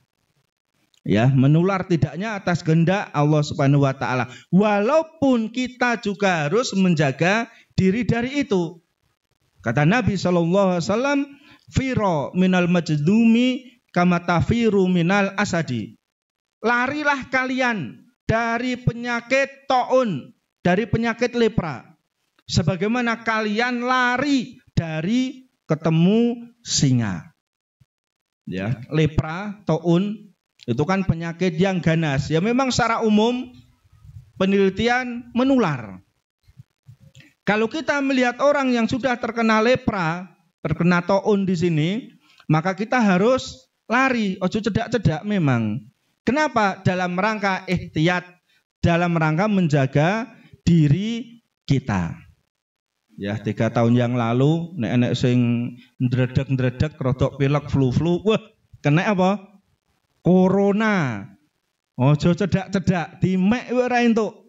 Ya, menular tidaknya atas kehendak Allah Subhanahu wa taala. Walaupun kita juga harus menjaga diri dari itu. Kata Nabi sallallahu alaihi wasallam, "Firo minal majdumi kama tafiru minal asadi." Larilah kalian dari penyakit taun, dari penyakit lepra. Sebagaimana kalian lari dari ketemu singa. Ya, lepra, taun itu kan penyakit yang ganas. Ya memang secara umum penelitian menular. Kalau kita melihat orang yang sudah terkena lepra, terkena taun di sini, maka kita harus lari, ojo cedak-cedak memang. Kenapa? Dalam rangka ihtiyat, dalam rangka menjaga diri kita. Ya 3 tahun yang lalu, nek sing ndredeg-ndredeg, rodok pilek, flu-flu, wah kena apa? Corona. Ojo cedak-cedak, dimek ora entuk.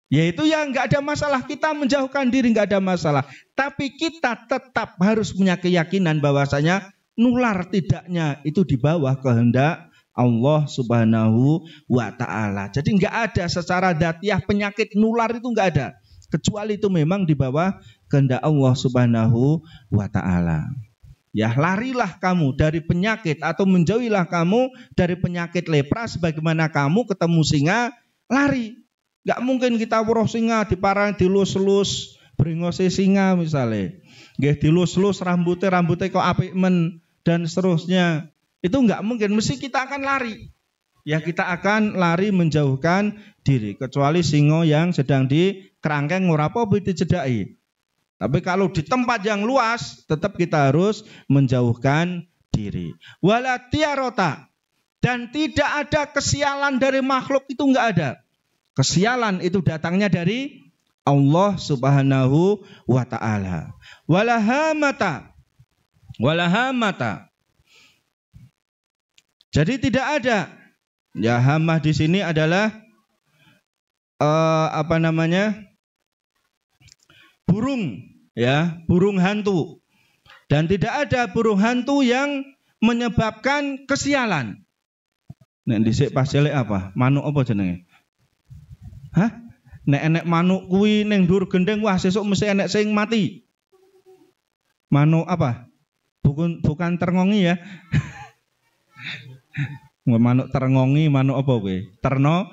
Yaitu ya nggak ada masalah, kita menjauhkan diri nggak ada masalah. Tapi kita tetap harus punya keyakinan bahwasanya nular tidaknya itu di bawah kehendak Allah Subhanahu wa taala. Jadi nggak ada secara dzatiyah penyakit nular itu nggak ada. Kecuali itu memang di bawah kehendak Allah Subhanahu wa taala. Ya larilah kamu dari penyakit atau menjauhilah kamu dari penyakit lepra sebagaimana kamu ketemu singa lari. Gak mungkin kita weruh singa diparang dilus-lus brengose singa misalnya. Nggih dilus-lus rambutnya kok apik men dan seterusnya. Itu enggak mungkin, mesti kita akan lari. Ya kita akan lari menjauhkan diri kecuali singa yang sedang di kerangkeng ora apa dicedhaki. Tapi kalau di tempat yang luas tetap kita harus menjauhkan diri. Wala tiarota, dan tidak ada kesialan dari makhluk itu enggak ada. Kesialan itu datangnya dari Allah Subhanahu wa taala. Walahamata. Jadi tidak ada. Ya hamah di sini adalah burung, ya, burung hantu. Dan tidak ada burung hantu yang menyebabkan kesialan. Nek dhisik pas cilik apa? Manuk apa jenenge? Hah? Nek enek manuk kuwi ning dhuwur gendeng, wah sesuk mesti enek sing mati. Manuk apa? Bukan terengongi ya. Manuk terengongi, manuk apa kuwi? Terno.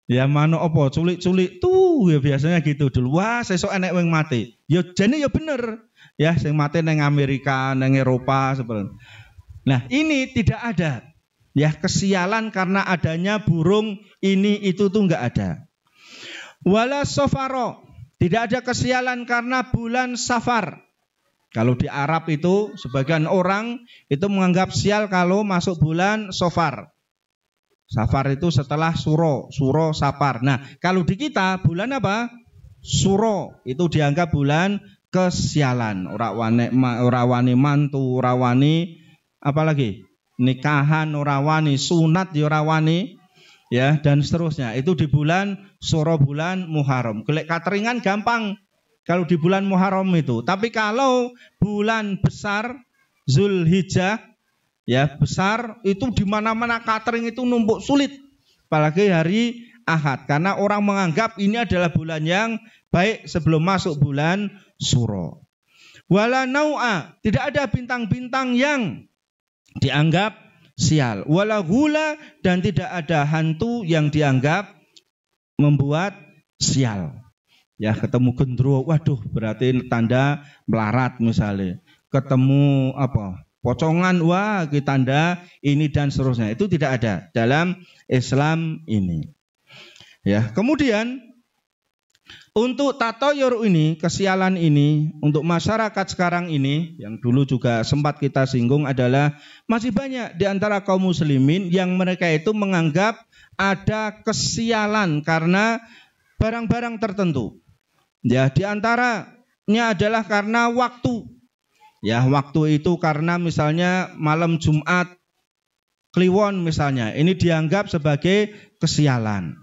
Ya manuk apa? Culik-culik tuh ya biasanya gitu dulu. Wah, sesuk enek wing mati. Ya jane ya bener. Ya sing mati ning Amerika, ning Eropa seperti. Nah, ini tidak ada. Ya kesialan karena adanya burung ini itu tuh enggak ada. Wala safaro, tidak ada kesialan karena bulan Safar. Kalau di Arab itu sebagian orang itu menganggap sial kalau masuk bulan Safar. Safar itu setelah Suro Safar. Nah, kalau di kita bulan apa? Suro itu dianggap bulan kesialan. Ora wani mantu, ora wani apalagi? Nikahan ora wani, sunat ya ora wani, ya dan seterusnya. Itu di bulan Suro, bulan Muharram. Golek kateringan gampang kalau di bulan Muharram itu. Tapi kalau bulan besar Zulhijjah ya besar, itu di mana-mana catering itu numpuk sulit. Apalagi hari Ahad, karena orang menganggap ini adalah bulan yang baik sebelum masuk bulan Suro. Wala nau'a, tidak ada bintang-bintang yang dianggap sial. Wala gula, dan tidak ada hantu yang dianggap membuat sial. Ya, ketemu gendruwo, waduh berarti tanda melarat misalnya. Ketemu pocongan, wah tanda ini dan seterusnya. Itu tidak ada dalam Islam ini. Ya, kemudian untuk tatoyur ini, kesialan ini, untuk masyarakat sekarang ini, yang dulu juga sempat kita singgung adalah masih banyak di antara kaum muslimin yang mereka itu menganggap ada kesialan karena barang-barang tertentu. Ya, di antaranya adalah karena waktu. Ya, waktu itu karena misalnya malam Jumat Kliwon misalnya, ini dianggap sebagai kesialan.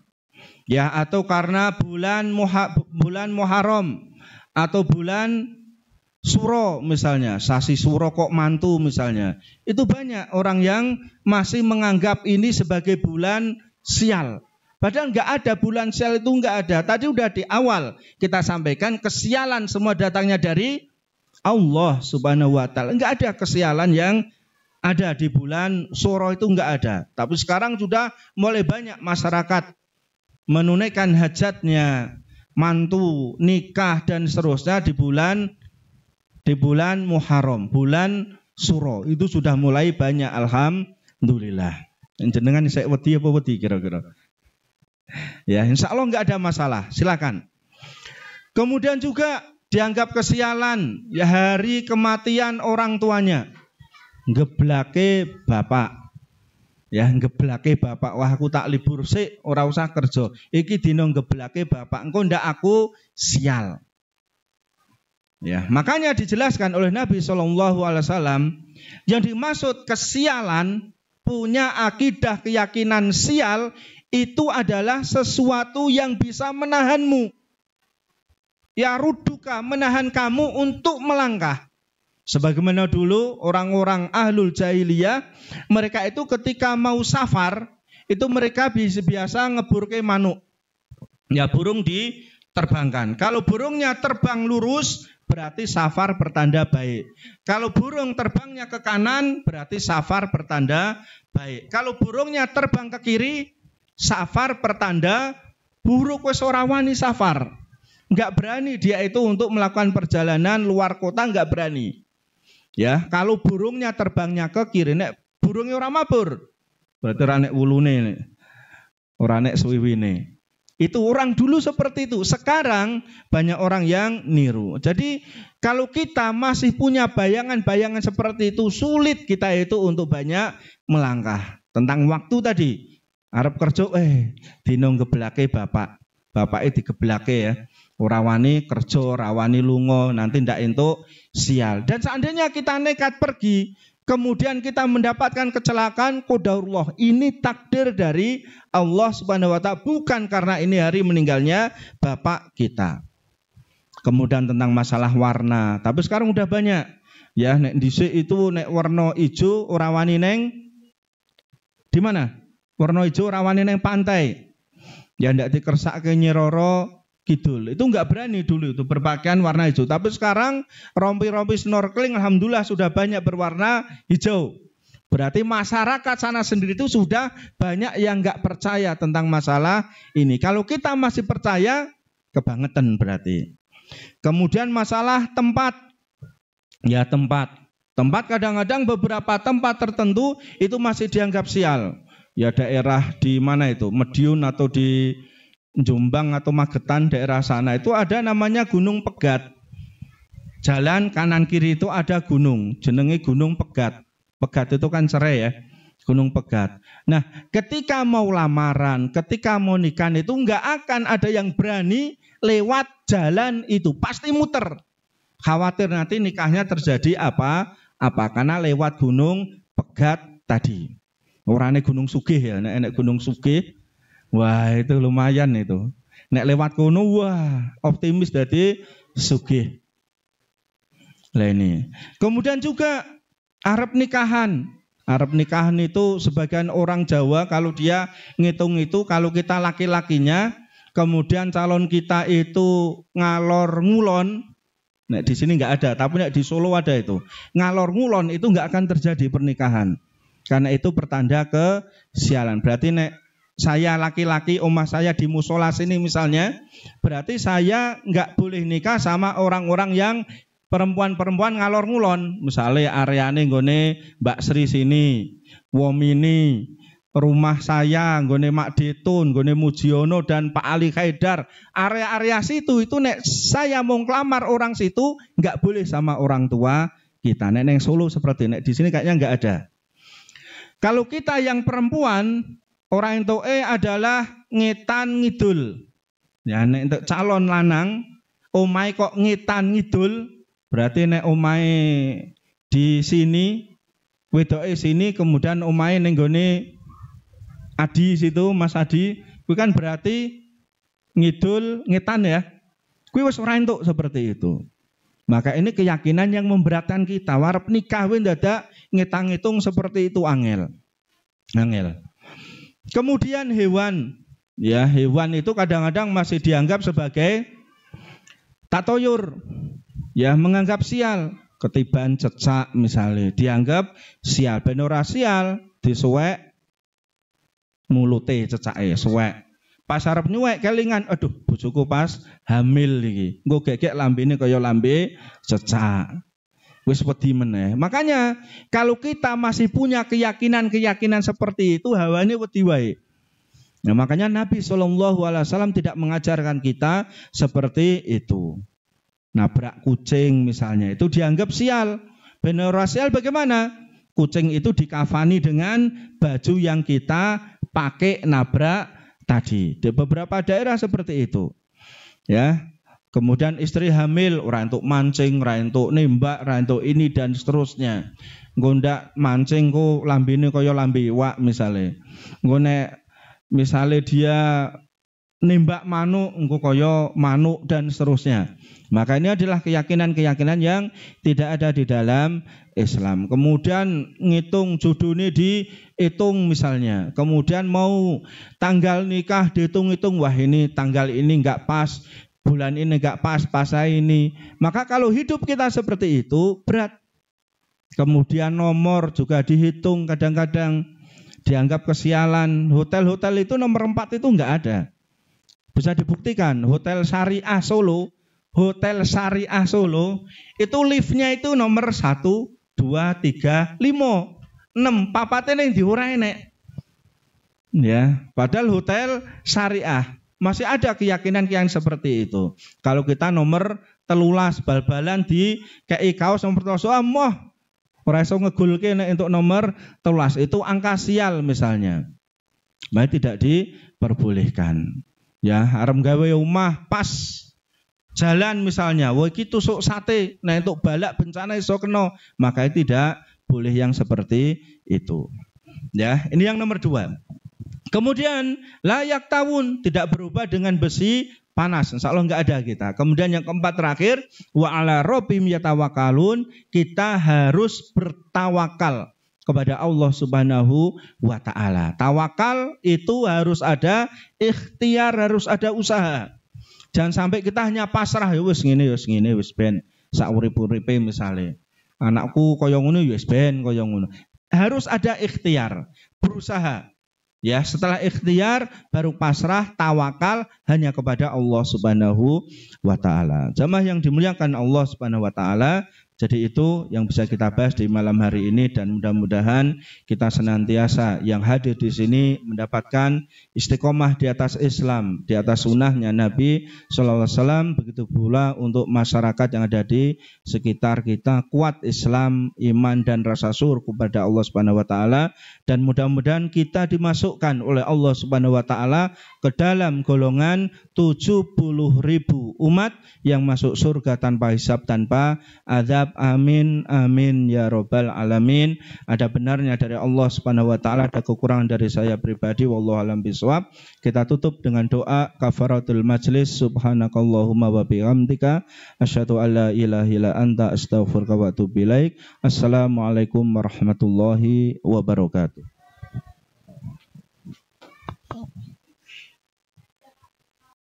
Ya, atau karena bulan Muharram atau bulan Suro misalnya, sasi Suro kok mantu misalnya. Itu banyak orang yang masih menganggap ini sebagai bulan sial. Padahal enggak ada, bulan sial itu enggak ada. Tadi udah di awal kita sampaikan kesialan semua datangnya dari Allah Subhanahu wa taala. Enggak ada kesialan yang ada di bulan Suro, itu enggak ada. Tapi sekarang sudah mulai banyak masyarakat menunaikan hajatnya, mantu, nikah dan seterusnya di bulan Muharram, bulan Suro. Itu sudah mulai banyak, alhamdulillah. Jenengan saya wedi apa wedi kira-kira? Ya, insya Allah enggak ada masalah. Silakan. Kemudian juga dianggap kesialan ya hari kematian orang tuanya. Ngeblake bapak. Ya, ngeblake bapak. Wah, aku tak libur sik, ora usah kerja. Iki dino ngeblake bapak. Engko ndak aku sial. Ya, makanya dijelaskan oleh Nabi SAW yang dimaksud kesialan, punya akidah keyakinan sial itu adalah sesuatu yang bisa menahanmu. Ya ruduka, menahan kamu untuk melangkah. Sebagaimana dulu orang-orang ahlul jahiliyah, mereka itu ketika mau safar, itu mereka biasa ngeburke manuk. Ya, burung diterbangkan. Kalau burungnya terbang lurus, berarti safar pertanda baik. Kalau burung terbangnya ke kanan, berarti safar pertanda baik. Kalau burungnya terbang ke kiri, safar pertanda buruk, wis ora wani safar. Enggak berani dia itu untuk melakukan perjalanan luar kota, enggak berani. Ya, kalau burungnya terbangnya ke kiri, nek burungnya ora mabur, berarti ora nek wulune, ora nek suwiwine. Itu orang dulu seperti itu. Sekarang banyak orang yang niru. Jadi kalau kita masih punya bayangan-bayangan seperti itu, sulit kita itu untuk banyak melangkah. Tentang waktu tadi, arep kerja dino ngeblake bapak. Bapake digeblake ya. Ora wani kerja, ora wani lunga, nanti ndak entuk sial. Dan seandainya kita nekat pergi, kemudian kita mendapatkan kecelakaan, qadarullah, ini takdir dari Allah Subhanahu wa taala, bukan karena ini hari meninggalnya bapak kita. Kemudian tentang masalah warna, tapi sekarang udah banyak. Ya, nek dhisik itu nek warna ijo ora wani neng di mana? Warna ijo ora wani neng pantai. Ya ndak dikersake Nyiroro Kidul. Itu enggak berani dulu itu berpakaian warna hijau. Tapi sekarang rompi-rompi snorkeling alhamdulillah sudah banyak berwarna hijau. Berarti masyarakat sana sendiri itu sudah banyak yang enggak percaya tentang masalah ini. Kalau kita masih percaya, kebangetan berarti. Kemudian masalah tempat. Ya, tempat. Tempat kadang-kadang beberapa tempat tertentu itu masih dianggap sial. Ya, daerah di mana itu? Madiun atau di Jombang atau Magetan, daerah sana itu ada namanya Gunung Pegat. Jalan kanan kiri itu ada gunung, jenenge Gunung Pegat. Pegat itu kan cerai ya, Gunung Pegat. Nah, ketika mau lamaran, ketika mau nikah itu enggak akan ada yang berani lewat jalan itu, pasti muter. Khawatir nanti nikahnya terjadi apa karena lewat Gunung Pegat tadi. Orangnya Gunung Sugih ya, nek Gunung Sugih. Wah, itu lumayan itu. Nek lewat kono, wah, optimis jadi sugih. Lah ini. Kemudian juga Arab nikahan Arab nikahan itu sebagian orang Jawa kalau dia ngitung itu, kalau kita laki-lakinya, kemudian calon kita itu ngalor ngulon. Nah, di sini nggak ada, tapi di Solo ada itu. Ngalor ngulon itu nggak akan terjadi pernikahan. Karena itu pertanda kesialan. Berarti nek saya laki-laki, omah saya di musola sini misalnya, berarti saya nggak boleh nikah sama orang-orang yang perempuan-perempuan ngalor ngulon. Misalnya areane nggone Mbak Sri sini, Womini, rumah saya nggone Mak Detun, nggone Mujiono dan Pak Ali Haidar. Area-area situ itu nek saya mau ngelamar orang situ nggak boleh sama orang tua kita. Nek neng Solo seperti nek di sini kayaknya nggak ada. Kalau kita yang perempuan, orang itu adalah ngetan ngidul. Ya, nek untuk calon lanang, omai kok ngetan ngidul, berarti nek omai di sini, wedoke sini, kemudian omai ning gone Adi situ, Mas Adi, kuwi kan berarti ngidul ngetan ya. Kuwi wis ora entuk seperti itu. Maka ini keyakinan yang memberatkan kita. Warep nikah wis dadak ngetang-ngitung seperti itu angel. Angel. Kemudian hewan, ya hewan itu kadang-kadang masih dianggap sebagai tatoyur, ya menganggap sial. Ketiban cecak misalnya dianggap sial, ben ora sial, disuwek mulute cecake suwek. Pas arep nyuwek kelingan, aduh bojoku pas hamil iki. Engko gegek lambene kaya lambe cecak. Wis wedi meneh. Makanya kalau kita masih punya keyakinan-keyakinan seperti itu, hawane wedi wae. Nah, makanya Nabi SAW tidak mengajarkan kita seperti itu. Nabrak kucing misalnya, itu dianggap sial. Benar sial bagaimana? Kucing itu dikafani dengan baju yang kita pakai nabrak tadi. Di beberapa daerah seperti itu. Ya. Kemudian istri hamil, ora entuk mancing, ora entuk nembak, ora entuk ini dan seterusnya. Engko ndak mancing ku lambene kaya lambe iwak misale. Engko nek misale dia nembak manuk, engko kaya manuk dan seterusnya. Maka ini adalah keyakinan-keyakinan yang tidak ada di dalam Islam. Kemudian ngitung judune dihitung misalnya. Kemudian mau tanggal nikah dihitung-hitung, wah ini tanggal ini enggak pas. Bulan ini enggak pas ini. Maka kalau hidup kita seperti itu berat. Kemudian nomor juga dihitung, kadang-kadang dianggap kesialan. Hotel-hotel itu nomor 4 itu enggak ada. Bisa dibuktikan. Hotel Syariah Solo itu liftnya itu nomor 1, 2, 3, 5, 6. Papatnya yang diurai nek. Ya, padahal hotel Syariah. Masih ada keyakinan seperti itu. Kalau kita nomor 13 bal-balan di kei kaos nomor 13, moh ora iso ngegulke nek entuk nomor 13, itu angka sial misalnya. Maka tidak diperbolehkan. Ya, arep gawe omah pas jalan misalnya, wah iki tusuk sate, nek entuk balak bencana iso kena, maka tidak boleh yang seperti itu. Ya, ini yang nomor 2. Kemudian layak tawun, tidak berubah dengan besi panas. Insya Allah enggak ada kita. Kemudian yang keempat terakhir, wa ala rabbihim yatawakkalun, kita harus bertawakal kepada Allah Subhanahu wa taala. Tawakal itu harus ada ikhtiar, harus ada usaha. Jangan sampai kita hanya pasrah, ya wis ngene wis ben sak urip-uripe misale. Anakku kaya ngono ya wis ben kaya ngono. Harus ada ikhtiar, berusaha. Ya, setelah ikhtiar baru pasrah, tawakal hanya kepada Allah Subhanahu wa taala. Jamaah yang dimuliakan Allah Subhanahu wa taala, jadi itu yang bisa kita bahas di malam hari ini, dan mudah-mudahan kita senantiasa yang hadir di sini mendapatkan istiqomah di atas Islam, di atas sunnahnya Nabi sallallahu alaihi wasallam. Begitu pula untuk masyarakat yang ada di sekitar kita, kuat Islam, iman dan rasa syukur kepada Allah Subhanahu wa taala, dan mudah-mudahan kita dimasukkan oleh Allah Subhanahu wa taala ke dalam golongan 70.000 umat yang masuk surga tanpa hisab, tanpa azab adab. Amin amin ya rabbal alamin. Ada benarnya dari Allah Subhanahu wa taala, ada kekurangan dari saya pribadi, wallahu alam bisawab. Kita tutup dengan doa kafaratul majlis. Subhanakallahumma wa bihamdika asyhadu an la ilaha illa anta astaghfiruka wa atubu ilaik. Assalamualaikum warahmatullahi wabarakatuh.